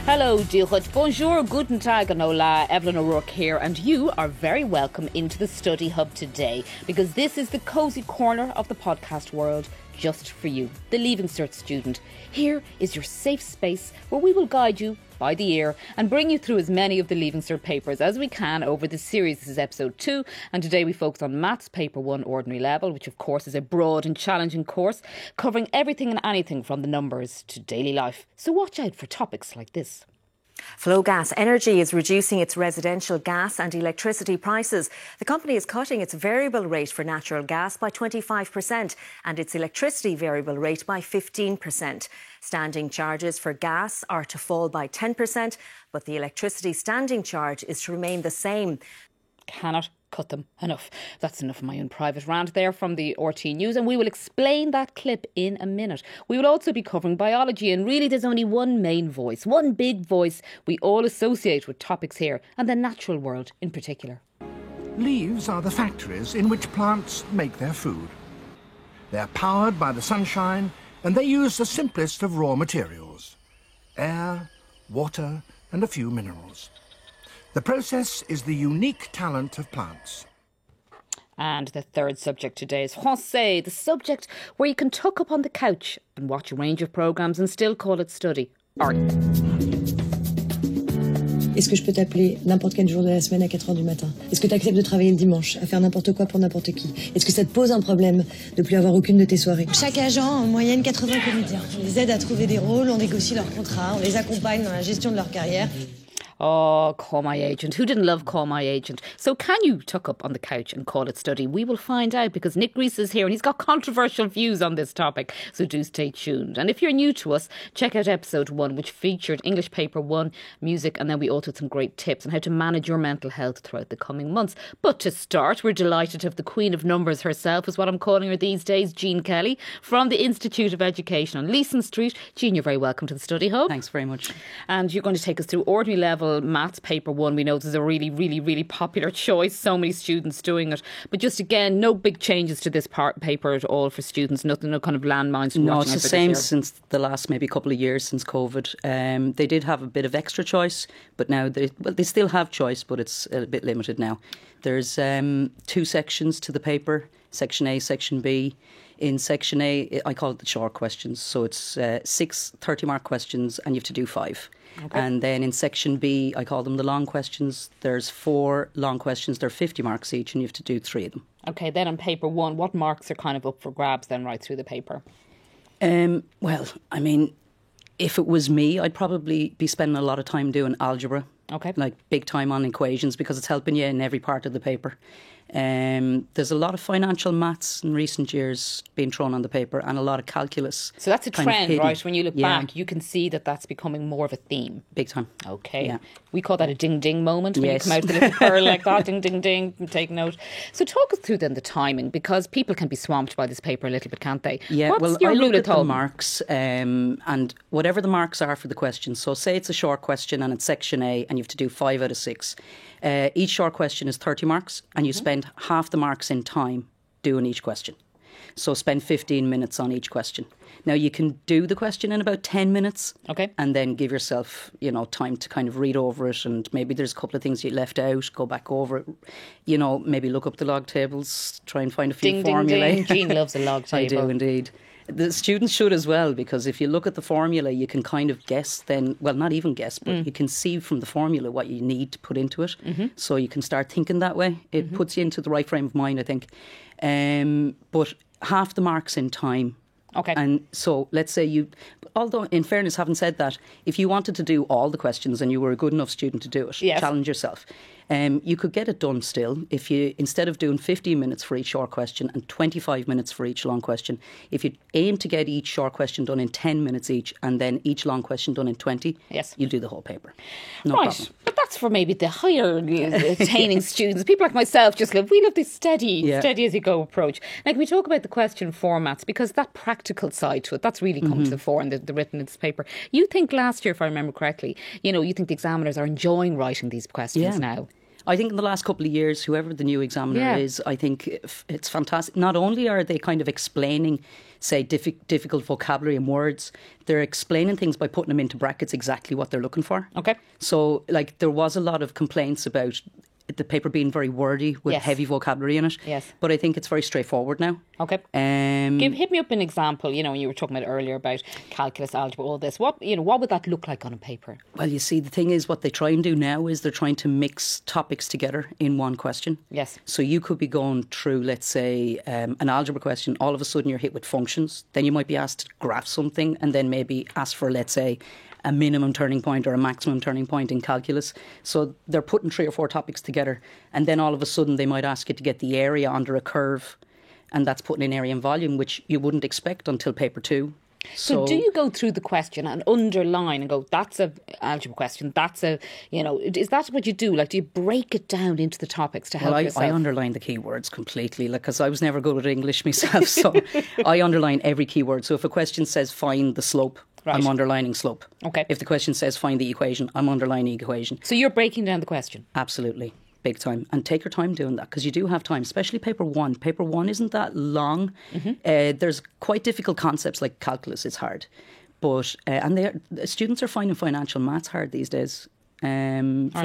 Hello, Dilhut. Bonjour, guten tag, and hola. Evelyn O'Rourke here, and you are very welcome into the Study Hub today, because this is the cosy corner of the podcast world just for you, the Leaving Cert student. Here is your safe space where we will guide you by the ear and bring you through as many of the Leaving Cert papers as we can over this series. This is episode 2, and today we focus on Maths Paper 1 Ordinary Level, which of course is a broad and challenging course covering everything and anything from the numbers to daily life. So watch out for topics like this. Flow Gas Energy is reducing its residential gas and electricity prices. The company is cutting its variable rate for natural gas by 25% and its electricity variable rate by 15%. Standing charges for gas are to fall by 10%, but the electricity standing charge is to remain the same. Cannot cut them enough. That's enough of my own private rant there from the RT News, and we will explain that clip in a minute. We will also be covering biology, and really there's only one main voice, one big voice we all associate with topics here, and the natural world in particular. Leaves are the factories in which plants make their food. They're powered by the sunshine, and they use the simplest of raw materials: air, water, and a few minerals. The process is the unique talent of plants. And the third subject today is Français, the subject where you can tuck up on the couch and watch a range of programmes and still call it study. Art. Est-ce que je peux t'appeler n'importe quel jour de la semaine à 4h du matin? Est-ce que tu acceptes de travailler le dimanche, à faire n'importe quoi pour n'importe qui? Est-ce que ça te pose un problème de plus avoir aucune de tes soirées? Chaque agent a en moyenne 80 comédiens. On les aide à trouver des rôles, on négocie leurs contrats, on les accompagne dans la gestion de leur carrière. Oh, Call My Agent. Who didn't love Call My Agent? So can you tuck up on the couch and call it study? We will find out, because Nick Gries is here and he's got controversial views on this topic. So do stay tuned. And if you're new to us, check out episode 1, which featured English Paper 1, music, and then we also had some great tips on how to manage your mental health throughout the coming months. But to start, we're delighted to have the Queen of Numbers herself, is what I'm calling her these days, Jean Kelly, from the Institute of Education on Leeson Street. Jean, you're very welcome to the Study Hub. Thanks very much. And you're going to take us through ordinary level Maths Paper 1. We know this is a really, really, really popular choice. So many students doing it. But just again, no big changes to this paper at all for students. Nothing, no kind of landmines. No, it's the same since the last maybe couple of years since COVID. They did have a bit of extra choice, but now they still have choice, but it's a bit limited now. There's 2 sections to the paper, Section A, Section B. In Section A, I call it the short questions. So it's 6 30-mark questions and you have to do 5. Okay. And then in Section B, I call them the long questions. There's 4 long questions. They're 50 marks each and you have to do 3 of them. Okay, then on Paper 1, what marks are kind of up for grabs then right through the paper? Well, I mean, if it was me, I'd probably be spending a lot of time doing algebra. Okay. Like big time on equations, because it's helping you in every part of the paper. There's a lot of financial maths in recent years being thrown on the paper, and a lot of calculus. So that's a trend, right? When you look back, you can see that that's becoming more of a theme. Big time. Okay. Yeah. We call that a ding-ding moment when you come out with a little pearl like that, ding-ding-ding, take note. So talk us through then the timing, because people can be swamped by this paper a little bit, can't they? Yeah, What's your I rule look of at the thumb? marks, and whatever the marks are for the question. So say it's a short question and it's Section A and you have to do 5 out of 6. Each short question is 30 marks and you spend half the marks in time doing each question. So spend 15 minutes on each question. Now you can do the question in about 10 minutes. Okay. And then give yourself, time to kind of read over it, and maybe there's a couple of things you left out, go back over it. Maybe look up the log tables, try and find a few formulae. Ding, ding. Jean loves a log table. I do indeed. The students should as well, because if you look at the formula, you can kind of guess then, well, not even guess, but you can see from the formula what you need to put into it. Mm-hmm. So you can start thinking that way. It puts you into the right frame of mind, I think. But half the marks in time. Okay. And so let's say although in fairness, having said that, if you wanted to do all the questions and you were a good enough student to do it, challenge yourself. You could get it done still if you, instead of doing 15 minutes for each short question and 25 minutes for each long question, if you aim to get each short question done in 10 minutes each and then each long question done in 20, you'll do the whole paper. No problem. But that's for maybe the higher attaining students. People like myself just we love this steady as you go approach. Like we talk about the question formats, because that practical side to it, that's really come to the fore in the written in this paper. You think last year, if I remember correctly, you think the examiners are enjoying writing these questions now? I think in the last couple of years, whoever the new examiner is, I think it's fantastic. Not only are they kind of explaining, say, difficult vocabulary and words, they're explaining things by putting them into brackets exactly what they're looking for. Okay. So, like, there was a lot of complaints about the paper being very wordy with heavy vocabulary in it. Yes. But I think it's very straightforward now. Okay. Hit me up an example. You know, you were talking about earlier about calculus, algebra, all this. What would that look like on a paper? Well, you see, the thing is, what they try and do now is they're trying to mix topics together in one question. Yes. So you could be going through, let's say, an algebra question. All of a sudden you're hit with functions. Then you might be asked to graph something and then maybe ask for, let's say, a minimum turning point or a maximum turning point in calculus. So they're putting 3 or 4 topics together, and then all of a sudden they might ask you to get the area under a curve, and that's putting in area and volume, which you wouldn't expect until paper 2. So do you go through the question and underline and go, that's a algebra question, that's a, is that what you do? Like, do you break it down into the topics to help yourself? I underline the keywords completely, because I was never good at English myself, so I underline every keyword. So if a question says find the slope, right, I'm underlining slope. Okay. If the question says find the equation, I'm underlining equation. So you're breaking down the question? Absolutely. Big time. And take your time doing that, because you do have time, especially paper 1. Paper 1 isn't that long. Mm-hmm. There's quite difficult concepts like calculus. It's hard. But and students are finding financial maths hard these days. For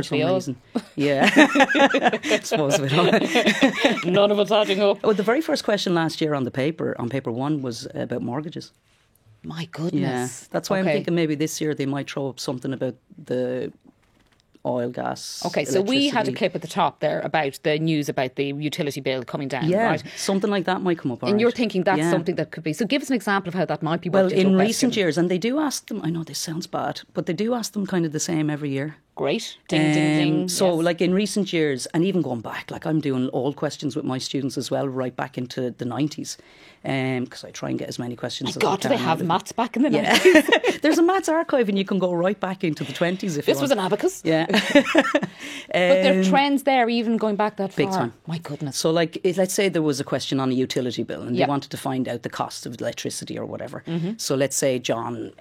some reason. Yeah. I suppose we don't. None of it's adding up. Well, the very first question last year on paper 1 was about mortgages. My goodness. Yeah. That's why I'm thinking maybe this year they might throw up something about the oil, gas. Okay, so we had a clip at the top there about the news about the utility bill coming down, right? Something like that might come up. And you're thinking that's something that could be. So give us an example of how that might be worked into a question. Well, in recent years, and they do ask them, I know this sounds bad, but they do ask them kind of the same every year. Great. Ding, ding, ding. So, like in recent years, and even going back, like I'm doing old questions with my students as well, right back into the 90s, because I try and get as many questions as I can. Do they have maths back in the 90s? There's a maths archive and you can go right back into the 20s if you want. This was an abacus? Yeah. But there are trends there even going back that far. Big time. My goodness. So like, let's say there was a question on a utility bill and they wanted to find out the cost of electricity or whatever. Mm-hmm. So let's say John,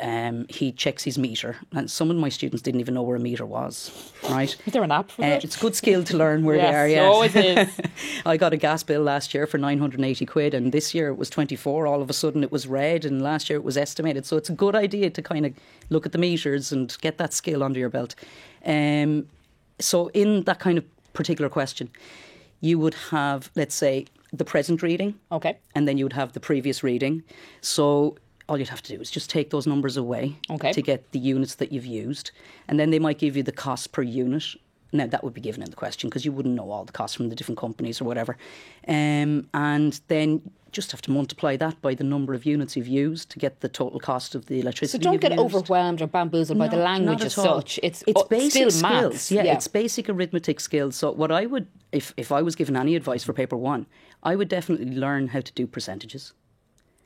he checks his meter, and some of my students didn't even know where a meter was, right? Is there an app for that? It's a good skill to learn where they are, yeah. Yes, it is. I got a gas bill last year for 980 quid and this year it was 24. All of a sudden it was red and last year it was estimated. So it's a good idea to kind of look at the meters and get that skill under your belt. So in that kind of particular question, you would have, let's say, the present reading. Okay. And then you would have the previous reading. So all you'd have to do is just take those numbers away to get the units that you've used. And then they might give you the cost per unit. Now, that would be given in the question because you wouldn't know all the costs from the different companies or whatever. And then just have to multiply that by the number of units you've used to get the total cost of the electricity. So don't get overwhelmed or bamboozled by the language as such. It's basic still maths. skills. Yeah, it's basic arithmetic skills. So what I would, if I was given any advice for paper 1, I would definitely learn how to do percentages.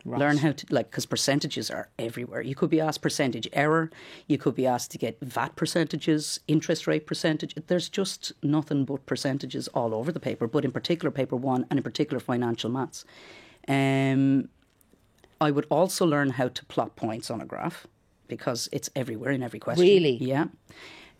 Right. Learn how to, because percentages are everywhere. You could be asked percentage error. You could be asked to get VAT percentages, interest rate percentage. There's just nothing but percentages all over the paper, but in particular paper 1 and in particular financial maths. I would also learn how to plot points on a graph because it's everywhere in every question. Really? Yeah.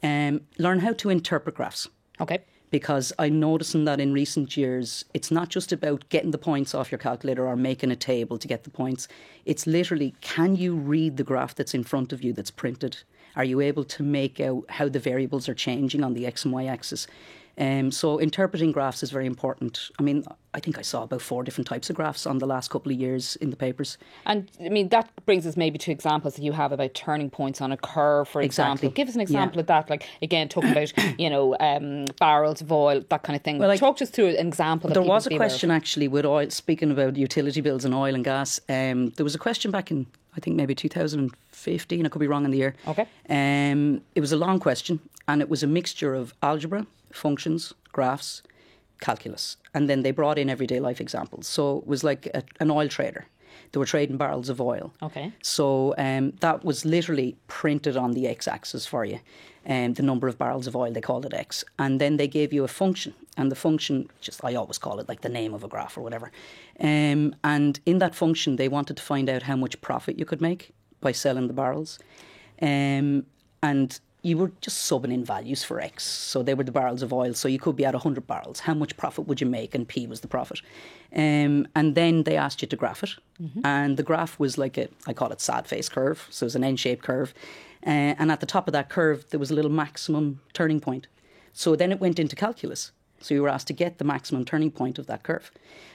Learn how to interpret graphs. Okay. Because I'm noticing that in recent years, it's not just about getting the points off your calculator or making a table to get the points. It's literally, can you read the graph that's in front of you that's printed? Are you able to make out how the variables are changing on the X and Y axis? So interpreting graphs is very important. I mean, I think I saw about 4 different types of graphs on the last couple of years in the papers. And I mean, that brings us maybe to examples that you have about turning points on a curve, for example. Give us an example of that. Like, again, talking about, barrels of oil, that kind of thing. Well, talk us through an example. There was a question actually with oil, speaking about utility bills and oil and gas. There was a question back in, I think maybe 2015, I could be wrong in the year. Okay. It was a long question and it was a mixture of algebra, functions, graphs, calculus. And then they brought in everyday life examples. So it was like an oil trader. They were trading barrels of oil. Okay. So that was literally printed on the x-axis for you. The number of barrels of oil, they called it X. And then they gave you a function. And the function, I always call it like the name of a graph or whatever. And in that function, they wanted to find out how much profit you could make by selling the barrels. And you were just subbing in values for X. So they were the barrels of oil. So you could be at 100 barrels. How much profit would you make? And P was the profit. And then they asked you to graph it. And the graph was like I call it sad face curve. So it was an N-shaped curve. And at the top of that curve, there was a little maximum turning point. So then it went into calculus. So you were asked to get the maximum turning point of that curve.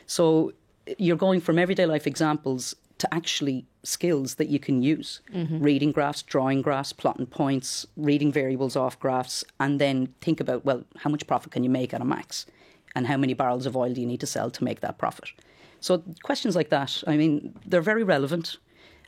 So you're going from everyday life examples to actually skills that you can use. Reading graphs, drawing graphs, plotting points, reading variables off graphs, and then think about, well, how much profit can you make at a max? And how many barrels of oil do you need to sell to make that profit? So questions like that, I mean, they're very relevant,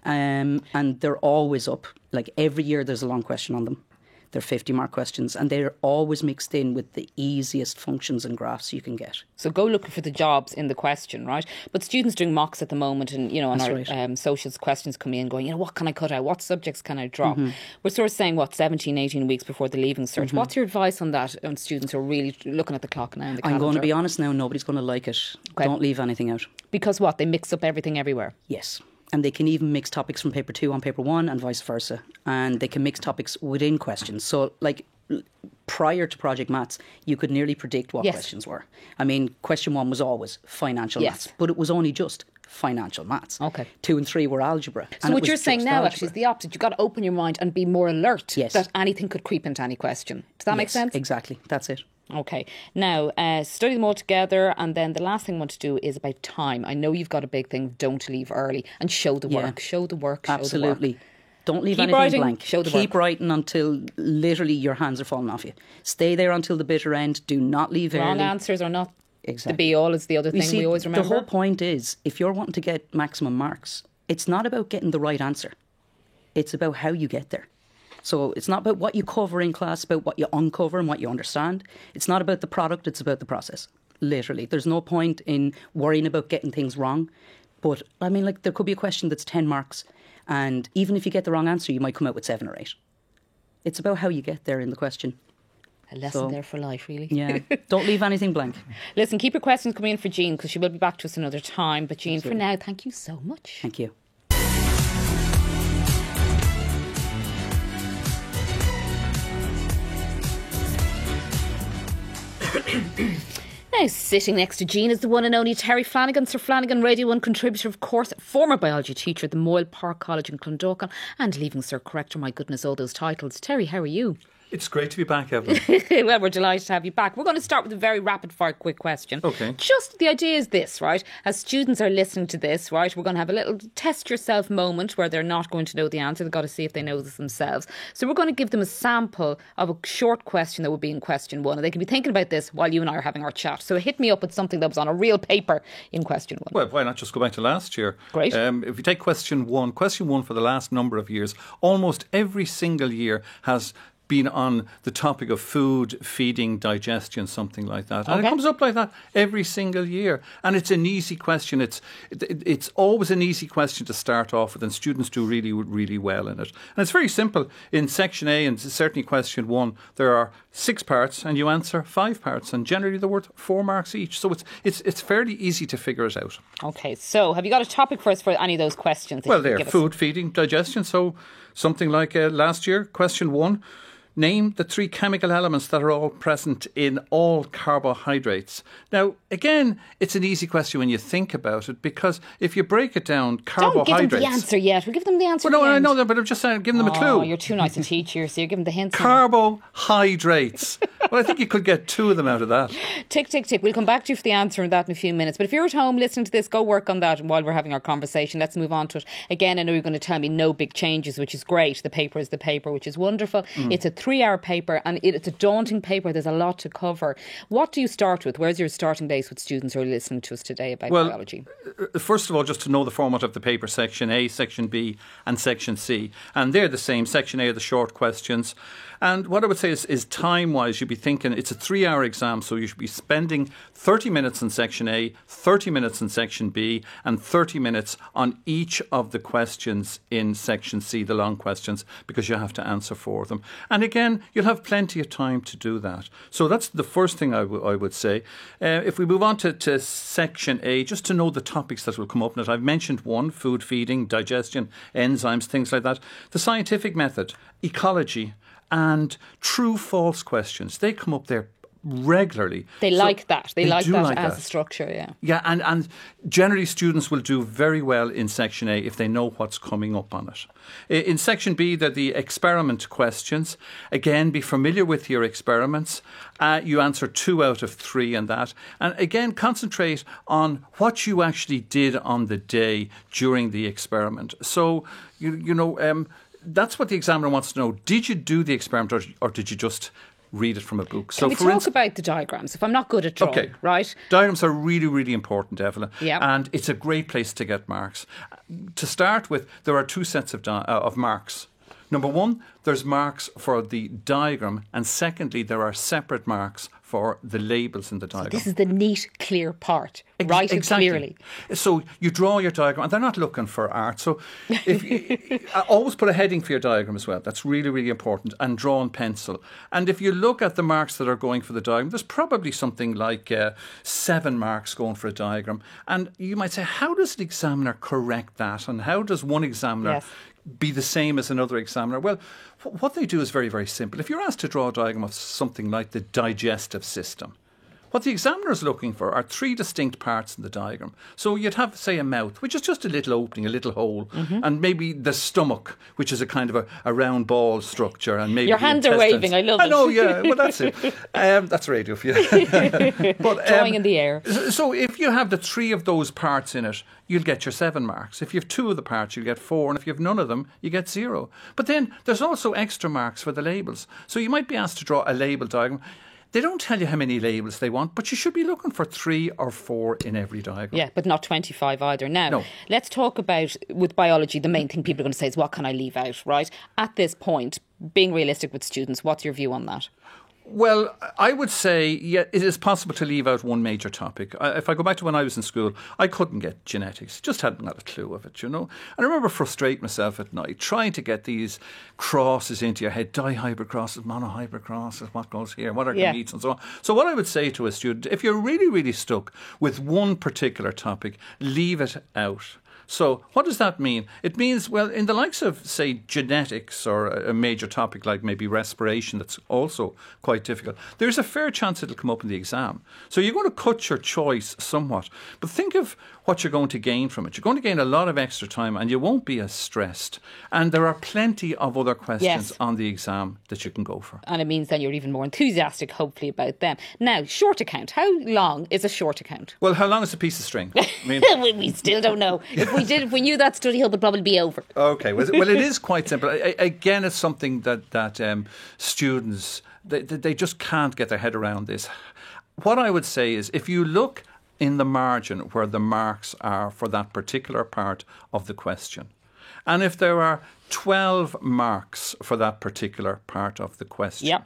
and they're always up. Like every year there's a long question on them. They're 50-mark questions, and they're always mixed in with the easiest functions and graphs you can get. So go looking for the jobs in the question, right? But students doing mocks at the moment, and on our right. socials questions come in going, what can I cut out? What subjects can I drop? We're sort of saying, 17, 18 weeks before the Leaving Cert. What's your advice on that on students who are really looking at the clock now? And the I'm going to be honest now, nobody's going to like it. Okay. Don't leave anything out. Because what? They mix up everything everywhere? Yes. And they can even mix topics from paper 2 on paper 1 and vice versa. And they can mix topics within questions. So like prior to Project Maths, you could nearly predict what questions were. I mean, question 1 was always financial maths, but it was only just financial maths. Okay. 2 and 3 were algebra. So what you're saying now actually is the opposite. You've got to open your mind and be more alert that anything could creep into any question. Does that make sense? Exactly. That's it. Okay. Now, study them all together, and then the last thing I want to do is about time. I know you've got a big thing, don't leave early, and show the work. Show the work, Absolutely. Show the work. Don't leave Keep anything writing, blank. show the Keep work. writing until literally your hands are falling off you. Stay there until the bitter end. Do not leave early. Wrong answers are not exactly. the be-all is the other thing we always remember. The whole point is, if you're wanting to get maximum marks, it's not about getting the right answer. It's about how you get there. So it's not about what you cover in class, about what you uncover and what you understand. It's not about the product, it's about the process. Literally. There's no point in worrying about getting things wrong. But, I mean, like, there could be a question that's 10 marks, and even if you get the wrong answer, you might come out with 7 or 8. It's about how you get there in the question. A lesson there for life, really. Yeah. Don't leave anything blank. Listen, keep your questions coming in for Jean, because she will be back to us another time. But Jean, for now, thank you so much. Thank you. Now, sitting next to Jean is the one and only Terry Flanagan, Sir Flanagan, Radio 1 contributor, of course, former biology teacher at the Moyle Park College in Clondalkin, and Leaving Cert corrector. My goodness, all those titles. Terry, how are you? It's great to be back, Evelyn. Well, we're delighted to have you back. We're going to start with a very rapid-fire quick question. Okay. Just the idea is this, right? As students are listening to this, right, we're going to have a little test yourself moment where they're not going to know the answer. They've got to see if they know this themselves. So we're going to give them a sample of a short question that would be in question 1. And they can be thinking about this while you and I are having our chat. So hit me up with something that was on a real paper in question 1. Well, why not just go back to last year? Great. If you take question 1 for the last number of years, almost every single year has been on the topic of food, feeding, digestion, something like that. And it comes up like that every single year. And it's an easy question. It's always an easy question to start off with, and students do really, really well in it. And it's very simple. In section A, and certainly question 1, there are 6 parts, and you answer 5 parts, and generally they're worth 4 marks each. So it's fairly easy to figure it out. Okay, so have you got a topic for us for any of those questions? Well, they're food, feeding, digestion. So something like last year, question 1. Name the 3 chemical elements that are all present in all carbohydrates. Now, again, it's an easy question when you think about it, because if you break it down, carbohydrates... Don't give them the answer yet. We'll give them the answer Well, no, I know that, but I'm just saying, giving them a clue. Oh, you're too nice a teacher, so you're giving the hints. Carbohydrates. Well, I think you could get 2 of them out of that. Tick, tick, tick. We'll come back to you for the answer on that in a few minutes. But if you're at home listening to this, go work on that while we're having our conversation. Let's move on to it. Again, I know you're going to tell me no big changes, which is great. The paper is the paper, which is wonderful. It's a 3-hour paper, and it's a daunting paper. There's a lot to cover. What do you start with? Where's your starting base with students who are listening to us today about biology? First of all, just to know the format of the paper, section A, section B and section C. And they're the same. Section A are the short questions. And what I would say is time-wise, you'd be thinking it's a 3-hour exam, so you should be spending 30 minutes in section A, 30 minutes in section B, and 30 minutes on each of the questions in section C, the long questions, because you have to answer for them. And again, you'll have plenty of time to do that. So that's the first thing I would say. If we move on to section A, just to know the topics that will come up in it, I've mentioned 1, food, feeding, digestion, enzymes, things like that. The scientific method, ecology, and true-false questions. They come up there regularly. They like that. They like that as that. a structure, yeah. Yeah, and generally students will do very well in Section A if they know what's coming up on it. In Section B, they're the experiment questions. Again, be familiar with your experiments. You answer 2 out of 3 in that. And again, concentrate on what you actually did on the day during the experiment. So, that's what the examiner wants to know. Did you do the experiment or did you just read it from a book? So can we talk about the diagrams? If I'm not good at drawing, right? Diagrams are really, really important, Evelyn. Yeah. And it's a great place to get marks. To start with, there are 2 sets of marks. Number 1, there's marks for the diagram, and secondly, there are separate marks for the labels in the diagram. So this is the neat, clear part. Write it clearly. So you draw your diagram, and they're not looking for art. So always put a heading for your diagram as well. That's really, really important. And draw in pencil. And if you look at the marks that are going for the diagram, there's probably something like 7 marks going for a diagram. And you might say, how does an examiner correct that? And how does one examiner be the same as another examiner? Well, what they do is very, very simple. If you're asked to draw a diagram of something like the digestive system, what the examiner is looking for are 3 distinct parts in the diagram. So you'd have, say, a mouth, which is just a little opening, a little hole, and maybe the stomach, which is a kind of a round ball structure, and maybe your hands are waving. I love it. I know, yeah. Well, that's it. That's radio for you. But, drawing in the air. So if you have the 3 of those parts in it, you'll get your 7 marks. If you have 2 of the parts, you'll get 4. And if you have none of them, you get 0. But then there's also extra marks for the labels. So you might be asked to draw a label diagram. They don't tell you how many labels they want, but you should be looking for 3 or 4 in every diagram. Yeah, but not 25 either. Now, let's talk about, with biology, the main thing people are going to say is, what can I leave out, right? At this point, being realistic with students, what's your view on that? Well, I would say, yeah, it is possible to leave out one major topic. If I go back to when I was in school, I couldn't get genetics. Just hadn't got a clue of it, And I remember frustrating myself at night, trying to get these crosses into your head, dihybrid crosses, monohybrid crosses, what goes here, what are gametes, and so on. So what I would say to a student, if you're really, really stuck with one particular topic, leave it out. So what does that mean? It means, well, in the likes of, say, genetics or a major topic like maybe respiration that's also quite difficult, there's a fair chance it'll come up in the exam. So you're going to cut your choice somewhat. But think of what you're going to gain from it. You're going to gain a lot of extra time and you won't be as stressed. And there are plenty of other questions on the exam that you can go for. And it means then you're even more enthusiastic, hopefully, about them. Now, short account. How long is a short account? Well, how long is a piece of string? I mean, we still don't know. If we knew that study hub would probably be over. Okay, well, it is quite simple. Again, it's something that students, they just can't get their head around this. What I would say is, if you look in the margin where the marks are for that particular part of the question, and if there are 12 marks for that particular part of the question,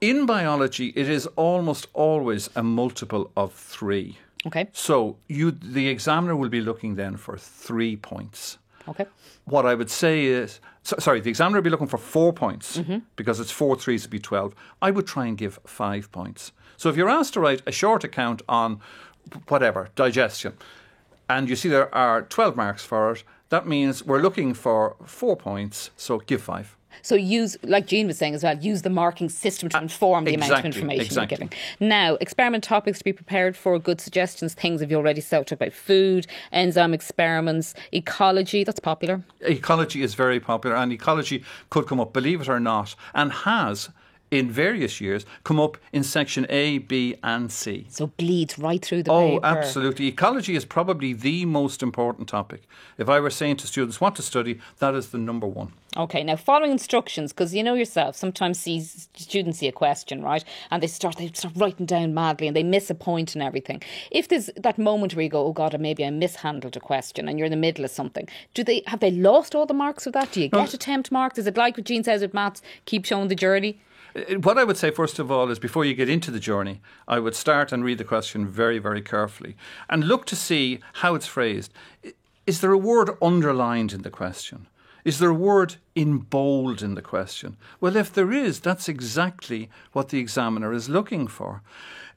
in biology, it is almost always a multiple of 3. Okay. So the examiner will be looking then for 3 points. Okay. What I would say is, the examiner will be looking for 4 points because it's 4 3s would be 12. I would try and give 5 points. So if you're asked to write a short account on whatever, digestion, and you see there are 12 marks for it, that means we're looking for 4 points, so give 5. So use, like Jean was saying as well, use the marking system to inform the amount of information you're giving. Now, experiment topics to be prepared for, good suggestions, things have you already talked about, food, enzyme experiments, ecology, that's popular. Ecology is very popular, and ecology could come up, believe it or not, and has in various years come up in section A, B and C. So bleeds right through the paper. Oh, absolutely. Ecology is probably the most important topic. If I were saying to students what to study, that is the number 1. Okay, now following instructions, because you know yourself, sometimes students see a question, right, and they start writing down madly and they miss a point and everything. If there's that moment where you go, oh God, maybe I mishandled a question, and you're in the middle of something, have they lost all the marks of that? Do you get attempt marks? Is it like what Jean says with maths, keep showing the journey? What I would say, first of all, is before you get into the journey, I would start and read the question very, very carefully and look to see how it's phrased. Is there a word underlined in the question? Is there a word in bold in the question? Well, if there is, that's exactly what the examiner is looking for.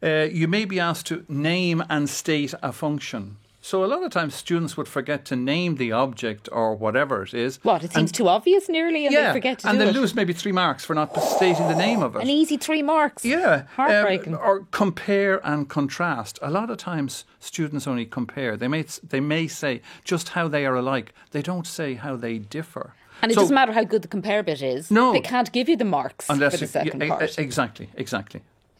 You may be asked to name and state a function. So a lot of times students would forget to name the object or whatever it is. What, it seems too obvious nearly and they forget to do it? And they lose maybe 3 marks for not stating the name of it. An easy 3 marks. Yeah. Heartbreaking. Or compare and contrast. A lot of times students only compare. They may say just how they are alike. They don't say how they differ. And it doesn't matter how good the compare bit is. No. They can't give you the marks for the second part. Exactly.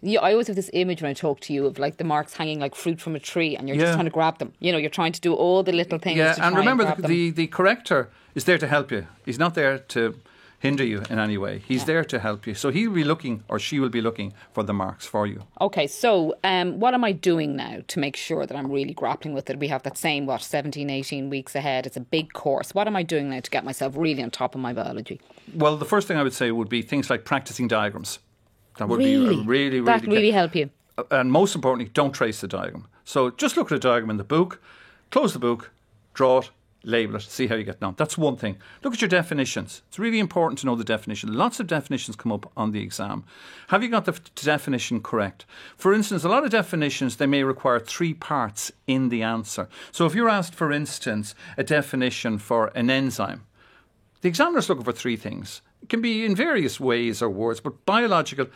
Yeah, I always have this image when I talk to you of like the marks hanging like fruit from a tree and you're just trying to grab them. You know, you're trying to do all the little things to try and remember grab them. the corrector is there to help you. He's not there to hinder you in any way. He's there to help you. So he'll be looking, or she will be looking for the marks for you. Okay, so what am I doing now to make sure that I'm really grappling with it? We have that same, 17, 18 weeks ahead. It's a big course. What am I doing now to get myself really on top of my biology? Well, the first thing I would say would be things like practicing diagrams. That would be really that really help you. And most importantly, don't trace the diagram. So just look at a diagram in the book, close the book, draw it, label it, see how you get on. That's one thing. Look at your definitions. It's really important to know the definition. Lots of definitions come up on the exam. Have you got the definition correct? For instance, a lot of definitions, they may require 3 parts in the answer. So if you're asked, for instance, a definition for an enzyme, the examiner's looking for 3 things. It can be in various ways or words, but biological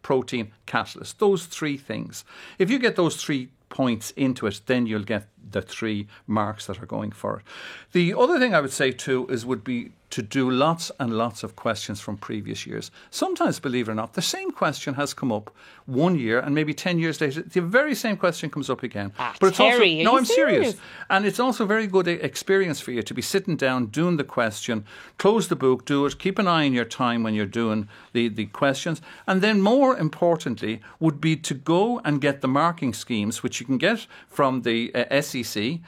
protein catalyst, those 3 things. If you get those 3 points into it, then you'll get the 3 marks that are going for it. The other thing I would say too would be to do lots and lots of questions from previous years. Sometimes, believe it or not, the same question has come up 1 year and maybe 10 years later, the very same question comes up again. But it's Terry, I'm serious. And it's also a very good experience for you to be sitting down, doing the question, close the book, do it, keep an eye on your time when you're doing the questions. And then more importantly would be to go and get the marking schemes, which you can get from the SEC,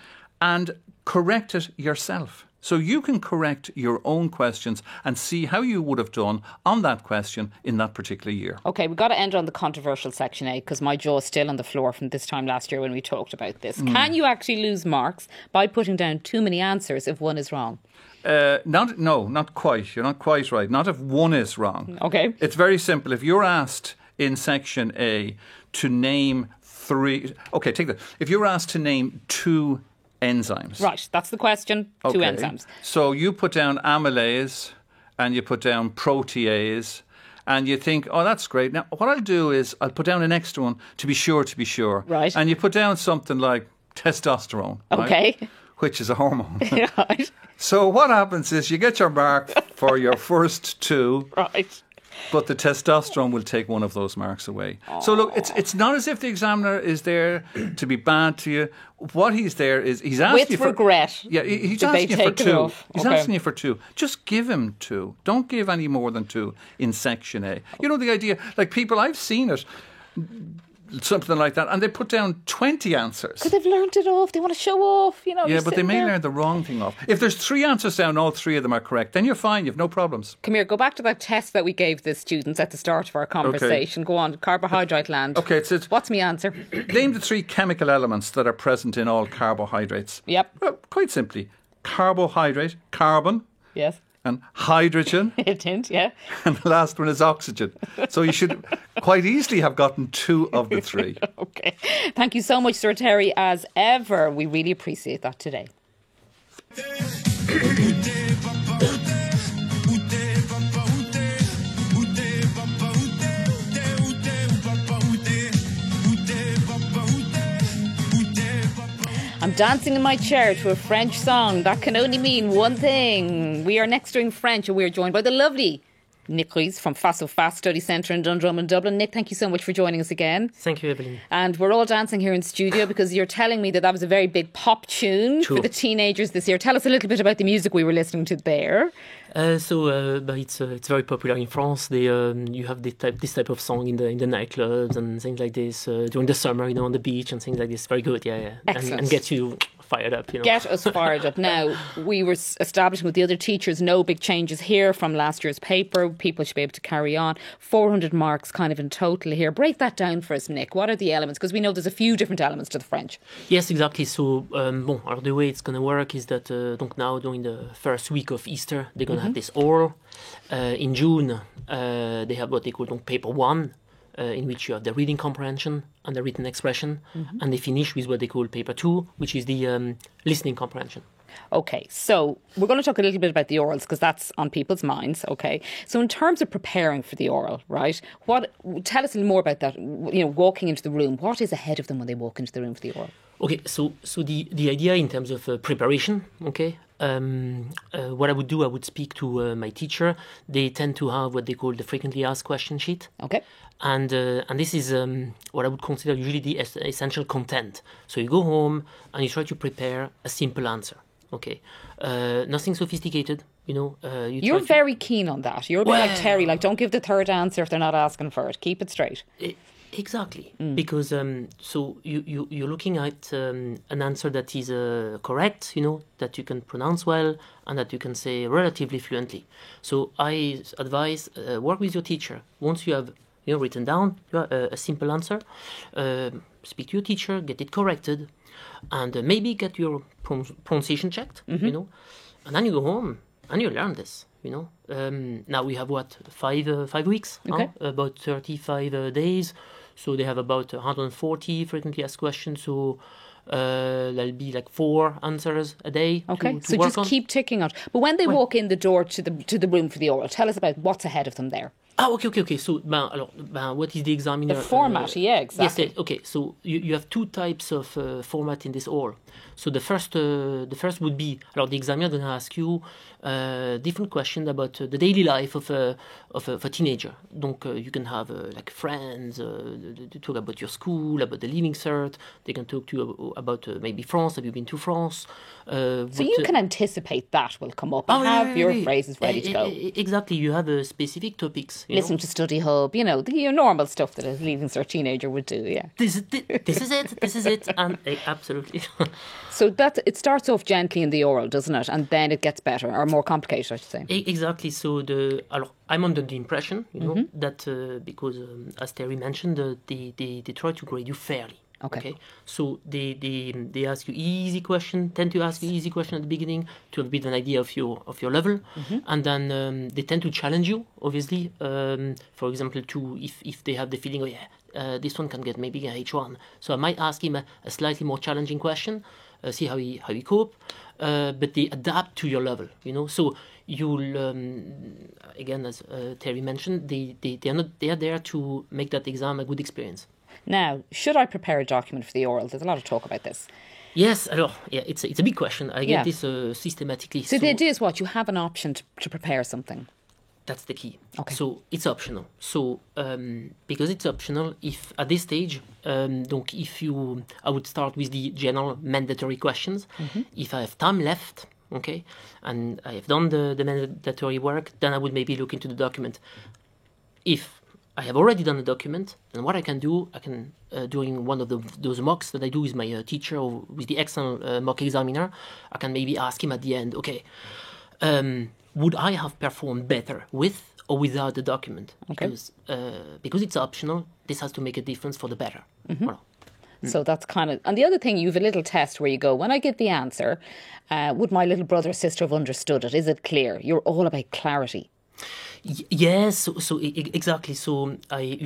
and correct it yourself. So you can correct your own questions and see how you would have done on that question in that particular year. OK, we've got to end on the controversial section A because my jaw is still on the floor from this time last year when we talked about this. Can you actually lose marks by putting down too many answers if one is wrong? Not quite. You're not quite right. Not if one is wrong. OK. It's very simple. If you're asked in section A to name 3... OK, take that. If you're asked to name 2 enzymes. Right, that's the question. Okay. 2 enzymes. So you put down amylase and you put down protease and you think, oh, that's great. Now, what I'll do is I'll put down an extra one to be sure. Right. And you put down something like testosterone. Okay. Right? Which is a hormone. Right. So what happens is you get your mark for your first 2. Right. But the testosterone will take one of those marks away. Aww. So look, it's not as if the examiner is there to be bad to you. What he's there is he's asking with you for regret. Yeah, he's asking you for 2. He's asking you for 2. Just give him 2. Don't give any more than 2 in section A. You know the idea, like people, I've seen it. Something like that, and they put down 20 answers. Because they've learnt it off. They want to show off, you know. Yeah, but they may learn the wrong thing off. If there's 3 answers down, all 3 of them are correct, then you're fine. You've no problems. Come here, go back to that test that we gave the students at the start of our conversation. Okay. Go on, carbohydrate land. Okay, it's what's my answer? Name the 3 chemical elements that are present in all carbohydrates. Yep. Well, quite simply, carbohydrate, carbon. Yes. And hydrogen. Hint, yeah. And the last one is oxygen. So you should quite easily have gotten 2 of the 3. Okay. Thank you so much, Sir Terry, as ever. We really appreciate that today. I'm dancing in my chair to a French song. That can only mean one thing. We are next doing French and we are joined by the lovely Nicolas Gries from Fast Study Centre in Dundrum in Dublin. Nick, thank you so much for joining us again. Thank you, Evelyn. And we're all dancing here in studio because you're telling me that was a very big pop tune for the teenagers this year. Tell us a little bit about the music we were listening to there. It's very popular in France. You have this type of song in the nightclubs and things like this during the summer, on the beach and things like this. Very good, yeah. Excellent. And gets you fired up, Get us fired up. Now, we were establishing with the other teachers, no big changes here from last year's paper. People should be able to carry on. 400 marks kind of in total here. Break that down for us, Nick. What are the elements? Because we know there's a few different elements to the French. Yes, exactly. So, the way it's going to work is that now during the first week of Easter, they're going to have this oral. In June, they have what they call paper 1. in which you have the reading comprehension and the written expression, and they finish with what they call paper 2, which is the listening comprehension. Okay, so we're going to talk a little bit about the orals because that's on people's minds. Okay, so in terms of preparing for the oral, right? Tell us a little more about that. Walking into the room, what is ahead of them when they walk into the room for the oral? Okay, so the idea in terms of preparation, okay, what I would do, I would speak to my teacher. They tend to have what they call the frequently asked question sheet. Okay. And this is what I would consider usually the essential content. So you go home and you try to prepare a simple answer. Okay, nothing sophisticated, You're very keen on that. You're a bit like Terry, don't give the third answer if they're not asking for it. Keep it straight. Exactly, because so you're looking at an answer that is correct, that you can pronounce well and that you can say relatively fluently. So I advise work with your teacher. Once you have written down a simple answer, speak to your teacher, get it corrected, and maybe get your pronunciation checked, and then you go home and you learn this, Now we have 5 weeks, okay. About 35 days, so they have about 140 frequently asked questions, so there'll be 4 answers a day. Okay, to so work just on. keep ticking out. But when they walk in the door to the room for the oral, tell us about what's ahead of them there. Okay. So, what is the examiner? The format, yeah, exactly. Yes, okay. So you have 2 types of format in this oral. So the first would be, the examiner is going to ask you different questions about the daily life of a teenager. Donc you can have friends, talk about your school, about the Leaving Cert. They can talk to you about maybe France. Have you been to France? So you can anticipate that will come up and have your phrases ready to go. Exactly. You have specific topics. Listen to Study Hub, the normal stuff that a Leaving Cert teenager would do, yeah. This is it, and absolutely. So it starts off gently in the oral, doesn't it? And then it gets better, or more complicated, I should say. Exactly. So I'm under the impression, that because, as Terry mentioned, they try to grade you fairly. Okay. So they ask you tend to ask you easy question at the beginning to have a bit of an idea of your level, and then they tend to challenge you, obviously. For example, if they have the feeling, this one can get maybe an H1, so I might ask him a slightly more challenging question, see how he cope, but they adapt to your level, So you'll again, as Terry mentioned, they are there to make that exam a good experience. Now, should I prepare a document for the oral? There's a lot of talk about this. Yes, it's a big question. I get this systematically. So the idea is what? You have an option to prepare something. That's the key. Okay. So it's optional. So because it's optional, if at this stage, I would start with the general mandatory questions. If I have time left, okay, and I have done the mandatory work, then I would maybe look into the document. If I have already done the document, and what I can do, during one of those mocks that I do with my teacher or with the external mock examiner, I can maybe ask him at the end, okay, would I have performed better with or without the document? Okay. Because it's optional, this has to make a difference for the better. Voilà. So that's kind of... And the other thing, you have a little test where you go, when I get the answer, would my little brother or sister have understood it? Is it clear? You're all about clarity. Yes, so exactly. So I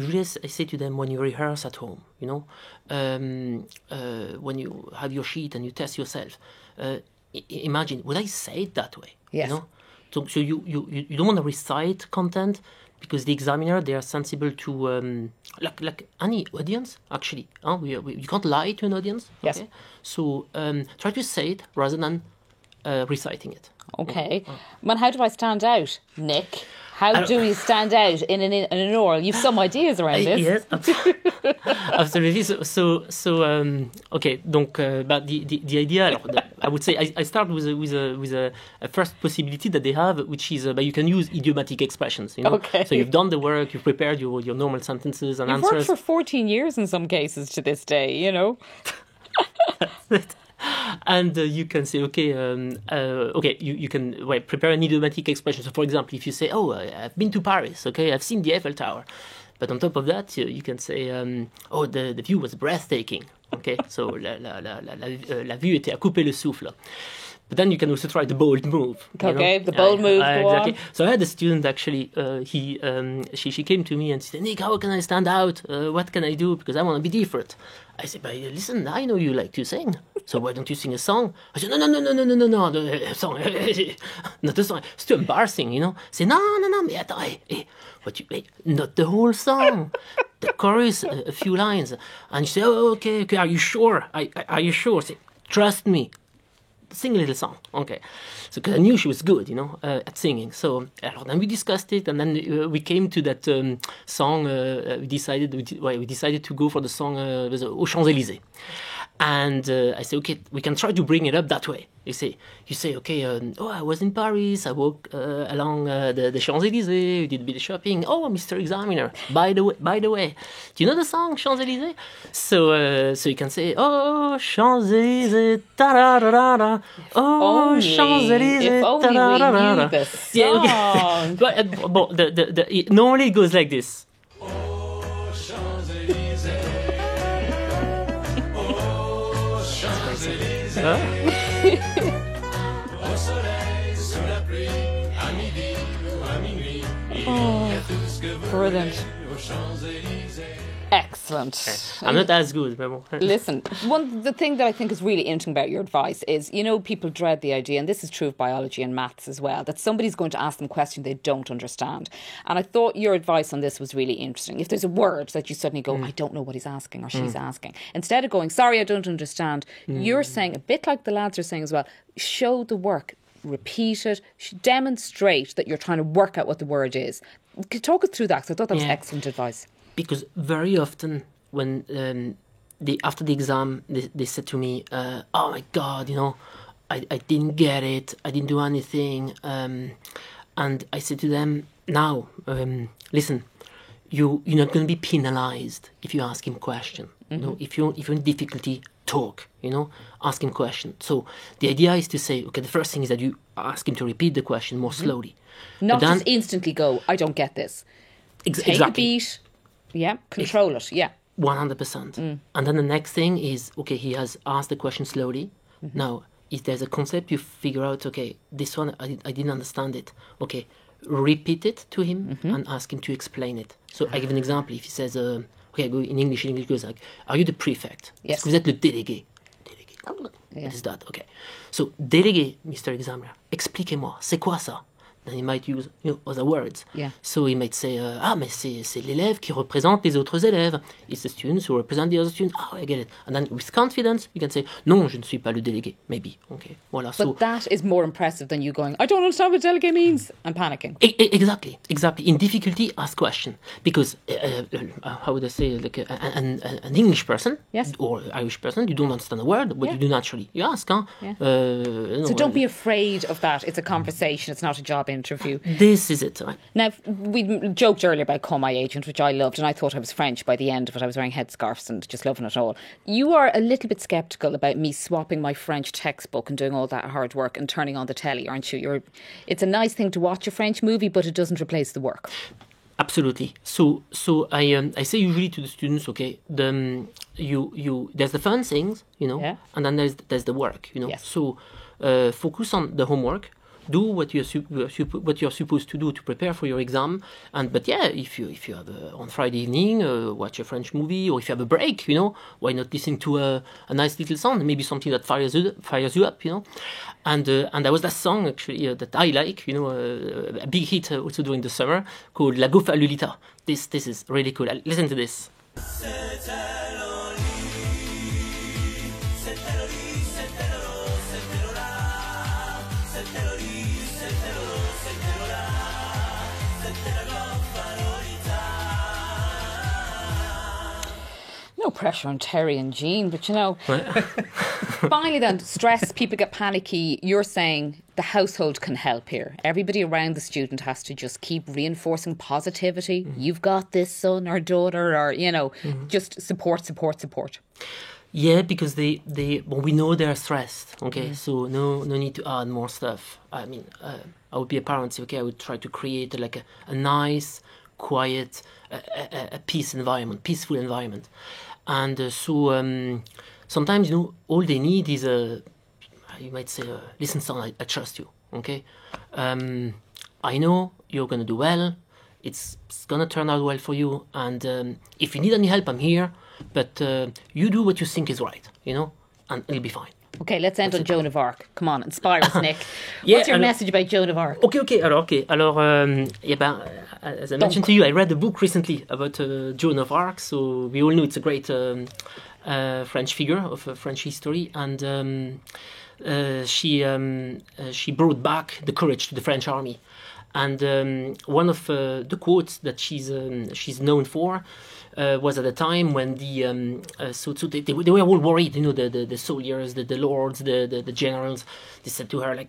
say to them, when you rehearse at home, when you have your sheet and you test yourself, imagine, would I say it that way? Yes. So you don't want to recite content, because the examiner, they are sensible to like any audience, actually. You can't lie to an audience. Yes. Okay? So try to say it rather than reciting it. Okay. Well, how do I stand out, Nick? How do we stand out in an oral? You've some ideas around this. Yes, absolutely. So okay. Donc, but the idea, I would say, I start with a first possibility that they have, which is you can use idiomatic expressions. Okay. So you've done the work, you've prepared your normal sentences and You've answers. worked for 14 years in some cases to this day. And you can say, okay, you can prepare an idiomatic expression. So, for example, if you say, I've been to Paris, okay, I've seen the Eiffel Tower. But on top of that, you can say, the view was breathtaking, okay, so la vue était à couper le souffle. But then you can also try the bold move. Okay, the bold move. Go exactly. on. So I had a student actually. She came to me and she said, "Nick, how can I stand out? What can I do? Because I want to be different." I said, "But listen, I know you like to sing. So why don't you sing a song?" I said, "No, the song, not a song. It's too embarrassing, I say, "No, mais attends, not the whole song." The chorus, a few lines. And she said, "Oh, okay, are you sure? Are you sure?" I said, "Trust me. Sing a little song." Okay. So, because I knew she was good, at singing. So, then we discussed it, and then we came to that song. We decided to go for the song Aux Champs-Élysées. And I say, okay, we can try to bring it up that way. You say, okay, I was in Paris. I walked along the Champs-Élysées. We did a bit of shopping. Oh, Mr. Examiner, by the way, do you know the song Champs-Élysées? So you can say, oh, Champs-Élysées, ta-da-da-da-da. Oh, Champs-Élysées, ta-da-da-da-da. Yeah, okay. But it normally goes like this. Brilliant. Excellent. I'm not as good, but listen, the thing that I think is really interesting about your advice is, people dread the idea, and this is true of biology and maths as well, that somebody's going to ask them a question they don't understand. And I thought your advice on this was really interesting. If there's a word that you suddenly go, I don't know what he's asking or she's asking, instead of going, sorry, I don't understand, you're saying, a bit like the lads are saying as well, show the work, repeat it, demonstrate that you're trying to work out what the word is. Talk us through that, because I thought that was excellent advice. Because very often when after the exam, they said to me, oh my God, I didn't get it. I didn't do anything. And I said to them, now, listen, you're not going to be penalized if you ask him question. If you're in difficulty, talk, ask him question. So the idea is to say, okay, the first thing is that you ask him to repeat the question more slowly. Not then, just instantly go, I don't get this. Take a beat. Yeah, control it, yeah. 100%. And then the next thing is, okay, he has asked the question slowly. Now, if there's a concept, you figure out, okay, this one, I didn't understand it. Okay, repeat it to him and ask him to explain it. So I give an example. If he says, okay, I go in English goes like, are you the prefect? Yes. Vous êtes le délégué. Délégué. Yeah. What is that? Okay. So, délégué, Mr. Examiner, expliquez-moi, c'est quoi ça? Then he might use other words. Yeah. So he might say, mais c'est l'élève qui représente les autres élèves. It's the students who represent the other students. Oh, I get it. And then with confidence, you can say, non, je ne suis pas le délégué. Maybe. Okay. Voilà. But that is more impressive than you going, I don't understand what délégué means, and panicking. Exactly. In difficulty, ask question. Because, how would I say, like an English person or Irish person, you don't understand a word, but you do naturally. You ask, huh? Yeah. So don't be afraid of that. It's a conversation. It's not a job interview. This is it. Right? Now, we joked earlier about Call My Agent, which I loved, and I thought I was French by the end of it. I was wearing headscarves and just loving it all. You are a little bit sceptical about me swapping my French textbook and doing all that hard work and turning on the telly, aren't you? It's a nice thing to watch a French movie, but it doesn't replace the work. Absolutely. So I say usually to the students, okay, there's the fun things, and then there's the work, Yes. So focus on the homework. Do what you're supposed to do to prepare for your exam. But if you have on Friday evening watch a French movie, or if you have a break, why not listen to a nice little song, maybe something that fires you up, And there was that song actually that I like, a big hit also during the summer called La Gaufe à Lolita. This is really cool. Listen to this. No pressure on Terry and Jean, but finally then, stress, people get panicky. You're saying the household can help here. Everybody around the student has to just keep reinforcing positivity. You've got this, son or daughter, or, just support. Yeah, because we know they're stressed, okay? So no need to add more stuff. I mean, I would be a parent, say, okay, I would try to create like a nice, quiet, a peaceful environment. And so sometimes, all they need is you might say, listen, son, I trust you, okay? I know you're going to do well. It's going to turn out well for you. And if you need any help, I'm here. But you do what you think is right, and it'll be fine. Okay, let's end on Joan of Arc. Come on, inspire us, Nick. What's your message about Joan of Arc? Okay. Alors, as I mentioned to you, I read a book recently about Joan of Arc. So we all know it's a great French figure of French history, and she brought back the courage to the French army. And one of the quotes that she's known for was at a time when they were all worried, the soldiers, the lords, the generals. They said to her, like,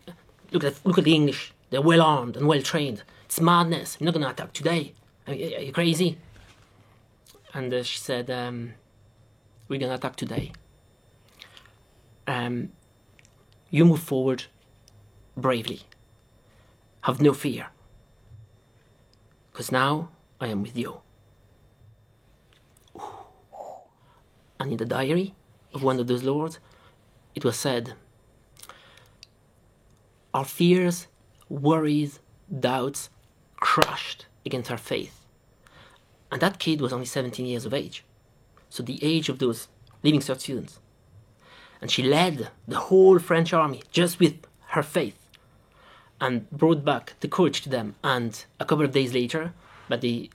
look at the English. They're well armed and well trained. It's madness. You're not going to attack today. Are you crazy? And she said, we're going to attack today. You move forward bravely. Have no fear. Because now I am with you. And in the diary of one of those lords, it was said, our fears, worries, doubts crushed against our faith. And that kid was only 17 years of age. So the age of those Leaving Cert students. And she led the whole French army just with her faith and brought back the courage to them. And a couple of days later, they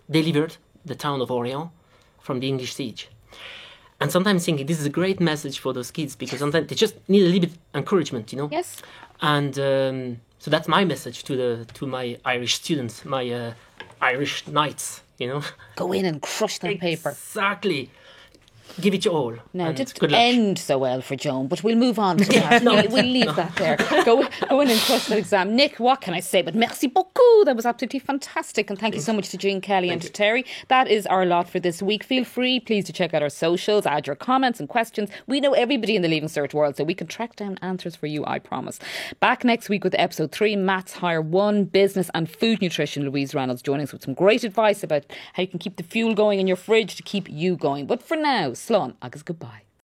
delivered the town of Orléans from the English siege. And sometimes thinking this is a great message for those kids, because sometimes they just need a little bit of encouragement, Yes. And so that's my message to my Irish students, my Irish knights, Go in and crush that paper. Exactly. Give it your all. Now, it didn't end so well for Joan, but we'll move on to that. We'll leave that there. Go in and crush that exam. Nick, what can I say? But merci beaucoup. That was absolutely fantastic. And thank you so much to Jean Kelly and to Terry. That is our lot for this week. Feel free, please, to check out our socials, add your comments and questions. We know everybody in the Leaving Cert world, so we can track down answers for you, I promise. Back next week with episode 3, Maths Higher 1, Business and Food Nutrition. Louise Reynolds joining us with some great advice about how you can keep the fuel going in your fridge to keep you going. But for now, slán agus goodbye.